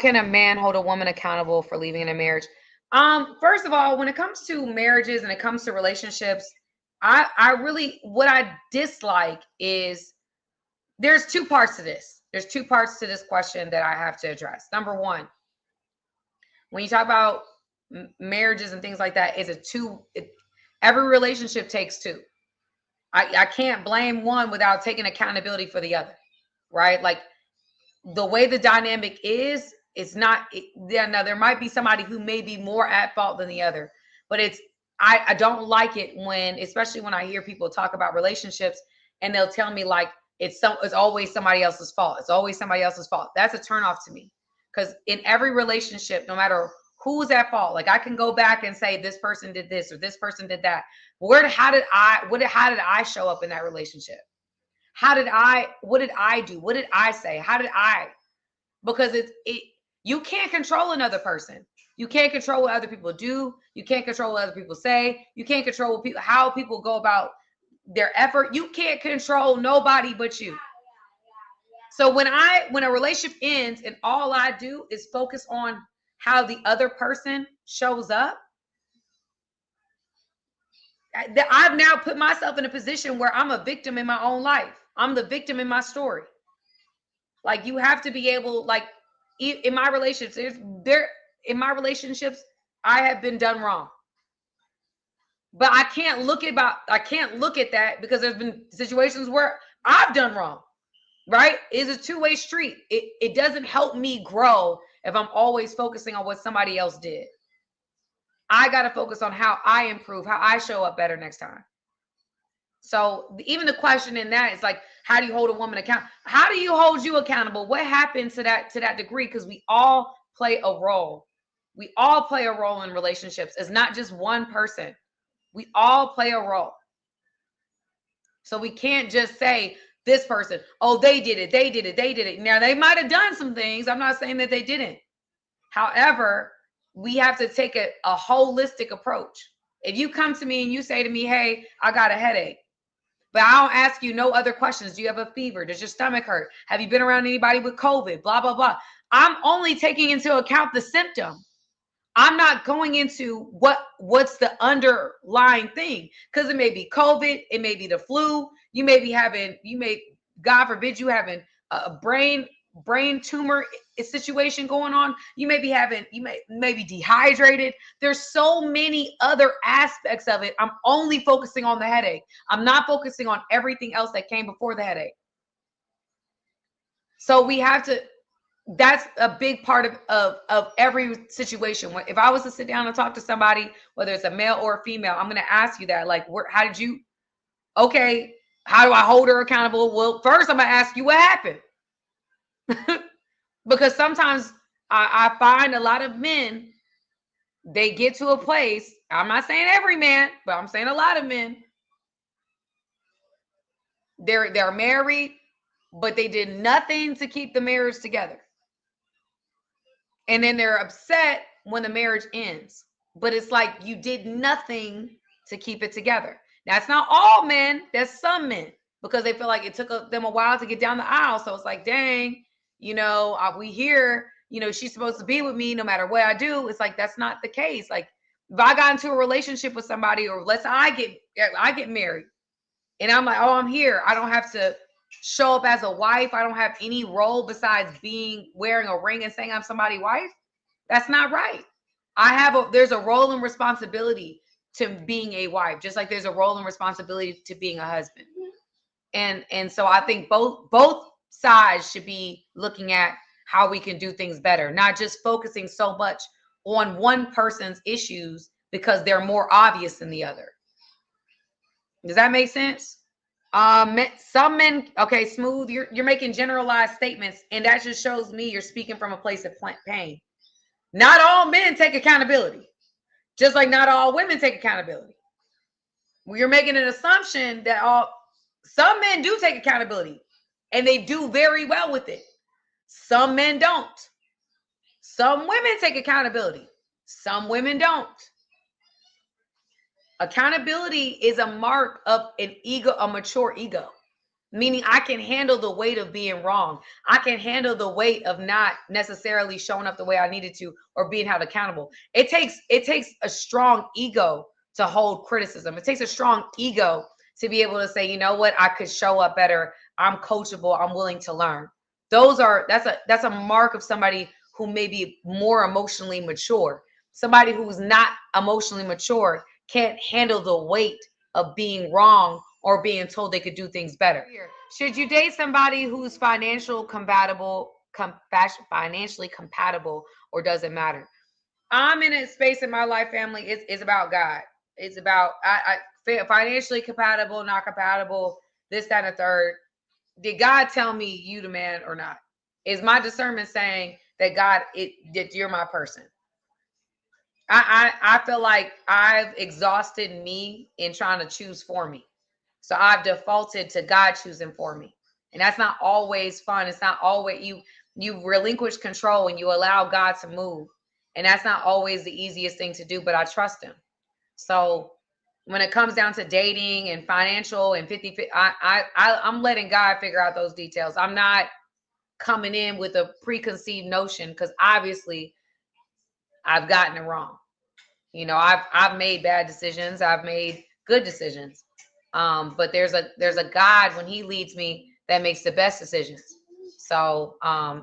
can a man hold a woman accountable for leaving in a marriage? First of all, when it comes to marriages and it comes to relationships, I really, what I dislike is, there's two parts to this. There's two parts to this question that I have to address. Number one, when you talk about marriages and things like that, every relationship takes two. I can't blame one without taking accountability for the other, right? Like, the way the dynamic is, it's not, yeah, now there might be somebody who may be more at fault than the other, but I don't like it when, especially when I hear people talk about relationships and they'll tell me like, it's always somebody else's fault. It's always somebody else's fault. That's a turnoff to me. Because in every relationship, no matter who's at fault, like I can go back and say this person did this or this person did that. How did I show up in that relationship? What did I do? What did I say? Because you can't control another person. You can't control what other people do. You can't control what other people say. You can't control how people go about their effort. You can't control nobody but you. So when a relationship ends and all I do is focus on how the other person shows up, I've now put myself in a position where I'm a victim in my own life. I'm the victim in my story. Like, you have to be able, like, in my relationships, I have been done wrong. But I can't look at that, because there's been situations where I've done wrong. Right? It's a two-way street. It doesn't help me grow if I'm always focusing on what somebody else did. I got to focus on how I improve, how I show up better next time. So even the question in that is like, how do you hold a woman accountable? How do you hold you accountable? What happens to that degree? Because we all play a role. We all play a role in relationships. It's not just one person. We all play a role. So we can't just say this person, oh, they did it. Now, they might have done some things. I'm not saying that they didn't. However, we have to take a holistic approach. If you come to me and you say to me, hey, I got a headache, but I don't ask you no other questions. Do you have a fever? Does your stomach hurt? Have you been around anybody with COVID? Blah, blah, blah. I'm only taking into account the symptom. I'm not going into what's the underlying thing, because it may be COVID, it may be the flu. God forbid, you having a brain tumor situation going on. You may be dehydrated. There's so many other aspects of it. I'm only focusing on the headache. I'm not focusing on everything else that came before the headache. So we have to, that's a big part of every situation. If I was to sit down and talk to somebody, whether it's a male or a female, I'm going to ask you that, like, how do I hold her accountable? Well, first I'm going to ask you what happened. Because sometimes I find a lot of men, they get to a place, I'm not saying every man, but I'm saying a lot of men, they're married, but they did nothing to keep the marriage together. And then they're upset when the marriage ends. But it's like, you did nothing to keep it together. That's not all men. That's some men, because they feel like it took them a while to get down the aisle. So it's like, dang, we hear, she's supposed to be with me no matter what I do. It's like, that's not the case. Like, if I got into a relationship with somebody, or let's say I get married, and I'm like, oh, I'm here. I don't have to show up as a wife. I don't have any role besides wearing a ring and saying I'm somebody's wife. That's not right. There's a role and responsibility to being a wife, just like there's a role and responsibility to being a husband. And so I think both sides should be looking at how we can do things better, not just focusing so much on one person's issues because they're more obvious than the other. Does that make sense? Some men, okay, Smooth, you're making generalized statements, and that just shows me you're speaking from a place of pain. Not all men take accountability, just like not all women take accountability. You're making an assumption that some men do take accountability, and they do very well with it. Some men don't. Some women take accountability. Some women don't. Accountability is a mark of an ego, a mature ego. meaning I can handle the weight of being wrong. I can handle the weight of not necessarily showing up the way I needed to or being held accountable. It takes a strong ego to hold criticism. It takes a strong ego to be able to say, you know what, I could show up better. I'm coachable. I'm willing to learn. That's a mark of somebody who may be more emotionally mature. Somebody who's not emotionally mature can't handle the weight of being wrong or being told they could do things better. Should you date somebody who's financially compatible, or does it matter? I'm in a space in my life, family. It's about God. It's about financially compatible, not compatible, this, that, and the third. Did God tell me you the man or not? Is my discernment saying that that you're my person? I feel like I've exhausted me in trying to choose for me. So I've defaulted to God choosing for me. And that's not always fun. It's not always you relinquish control and you allow God to move. And that's not always the easiest thing to do, but I trust him. So when it comes down to dating and financial and 50, I'm letting God figure out those details. I'm not coming in with a preconceived notion because obviously I've gotten it wrong. I've made bad decisions. I've made good decisions. But there's a God when he leads me that makes the best decisions. So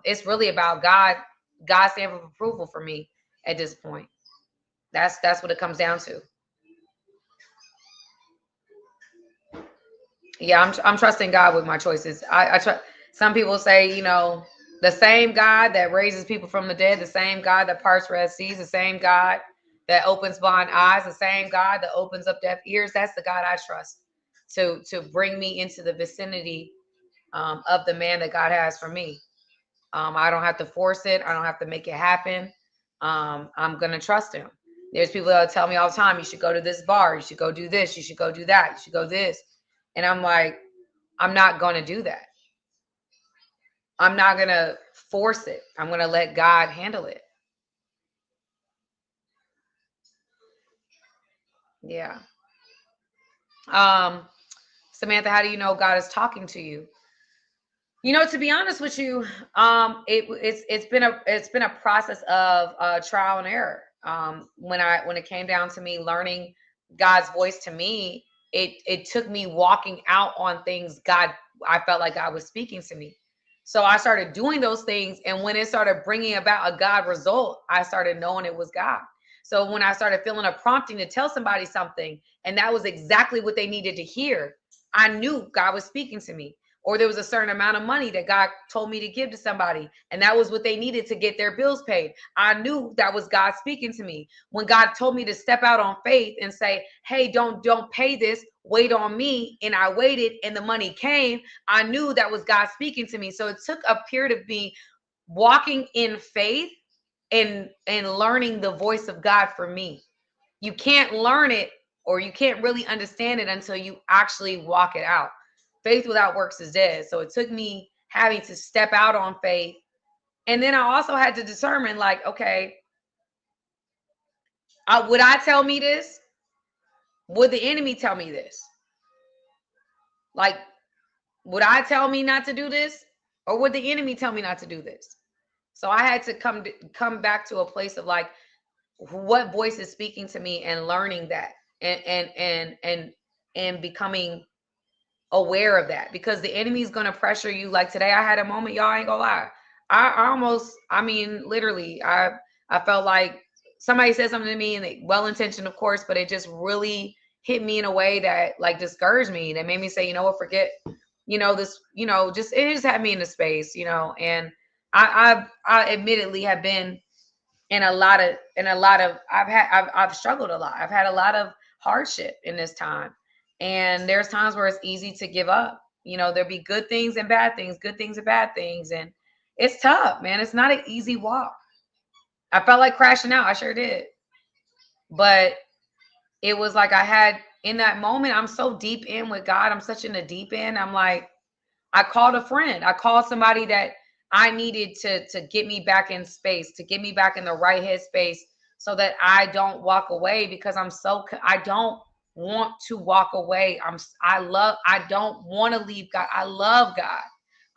it's really about God's stamp of approval for me at this point. That's what it comes down to. Yeah, I'm trusting God with my choices. I trust. Some people say, the same God that raises people from the dead, the same God that parts red seas, the same God that opens blind eyes, the same God that opens up deaf ears. That's the God I trust to bring me into the vicinity of the man that God has for me. I don't have to force it. I don't have to make it happen. I'm gonna trust him. There's people that tell me all the time, you should go to this bar, you should go do this, you should go do that, you should go this. And I'm like, I'm not gonna do that. I'm not gonna force it. I'm gonna let God handle it. Yeah. Um, Samantha, how do you know God is talking to you? To be honest with you, it's been a process of trial and error. When it came down to me learning God's voice to me, it took me walking out on things I felt like God was speaking to me. So I started doing those things, and when it started bringing about a God result, I started knowing it was God. So when I started feeling a prompting to tell somebody something, and that was exactly what they needed to hear, I knew God was speaking to me. Or there was a certain amount of money that God told me to give to somebody, and that was what they needed to get their bills paid. I knew that was God speaking to me. When God told me to step out on faith and say, hey, don't pay this, wait on me, and I waited and the money came, I knew that was God speaking to me. So it took a period of me walking in faith and learning the voice of God for me. You can't learn it, or you can't really understand it until you actually walk it out. Faith without works is dead. So it took me having to step out on faith. And then I also had to determine, like, okay, would I tell me this? Would the enemy tell me this? Like, would I tell me not to do this? Or would the enemy tell me not to do this? So I had to come back to a place of like, what voice is speaking to me, and learning that, and becoming aware of that, because the enemy is going to pressure you. Like today, I had a moment, y'all, ain't gonna lie. I mean, literally, I felt like somebody said something to me, and well intentioned, of course, but it just really hit me in a way that like discouraged me. That made me say, you know what, forget, this, just it just had me in the space, and I admittedly have been in a lot of I've struggled a lot. I've had a lot of hardship in this time. And there's times where it's easy to give up. There'll be good things and bad things, good things and bad things. And it's tough, man. It's not an easy walk. I felt like crashing out. I sure did. But it was like I had in that moment, I'm so deep in with God. I'm such in the deep end. I'm like, I called a friend. I called somebody that I needed to get me back in space, to get me back in the right head space, so that I don't walk away, because I don't want to walk away. I don't want to leave God. I love God.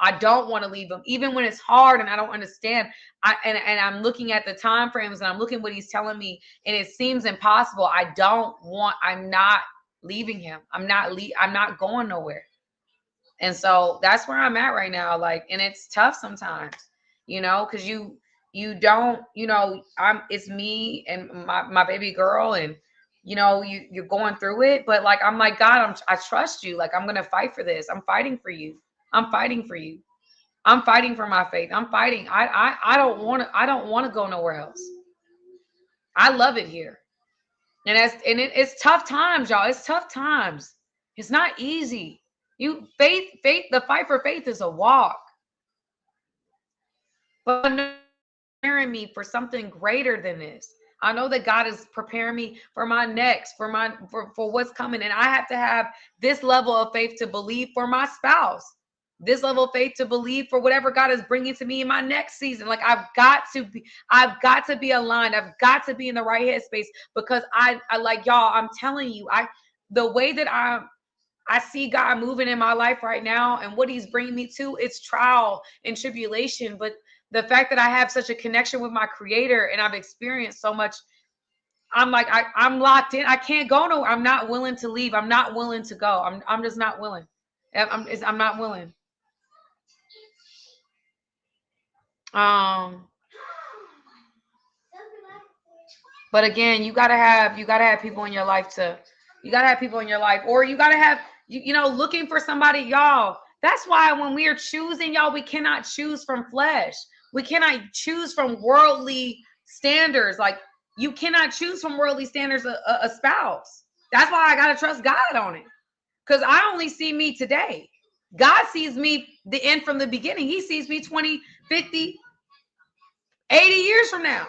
I don't want to leave him, even when it's hard and I don't understand. And I'm looking at the time frames and I'm looking what he's telling me, and it seems impossible. I'm not leaving him. I'm not going nowhere. And so that's where I'm at right now. Like, and it's tough sometimes, because you don't, it's me and my baby girl, and you're going through it, but like, I'm like, God, I trust you. Like, I'm going to fight for this. I'm fighting for you. I'm fighting for you. I'm fighting for my faith. I'm fighting. I don't want to go nowhere else. I love it here. And it's tough times, y'all. It's tough times. It's not easy. Faith, the fight for faith is a walk. But I know preparing me for something greater than this. I know that God is preparing me for my next, for what's coming. And I have to have this level of faith to believe for my spouse. This level of faith to believe for whatever God is bringing to me in my next season. Like, I've got to be aligned. I've got to be in the right headspace, because I like, y'all, I'm telling you, the way that I see God moving in my life right now and what he's bringing me to, it's trial and tribulation. But the fact that I have such a connection with my creator and I've experienced so much, I'm like, I'm locked in. I can't go nowhere. I'm not willing to leave. I'm not willing to go. I'm just not willing. I'm not willing. But again, you gotta have people in your life or you gotta have, looking for somebody, y'all. That's why when we are choosing, y'all, we cannot choose from flesh. We cannot choose from worldly standards. Like, you cannot choose from worldly standards a spouse. That's why I gotta trust God on it. Because I only see me today. God sees me the end from the beginning. He sees me 20, 50, 80 years from now.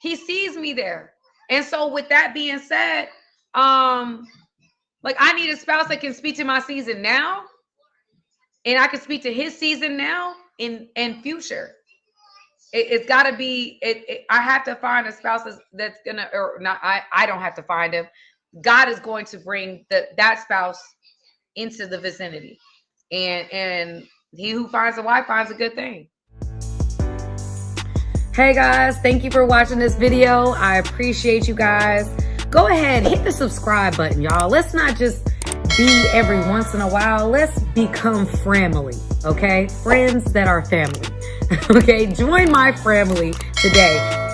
He sees me there. And so with that being said, like, I need a spouse that can speak to my season now, and I can speak to his season now and future. It's got to be, I have to find a spouse that's gonna, or not, I don't have to find him. God is going to bring that spouse into the vicinity. And he who finds a wife finds a good thing. Hey guys, thank you for watching this video. I appreciate you guys. Go ahead, hit the subscribe button, y'all. Let's not just be every once in a while. Let's become family, okay? Friends that are family, okay? Join my family today.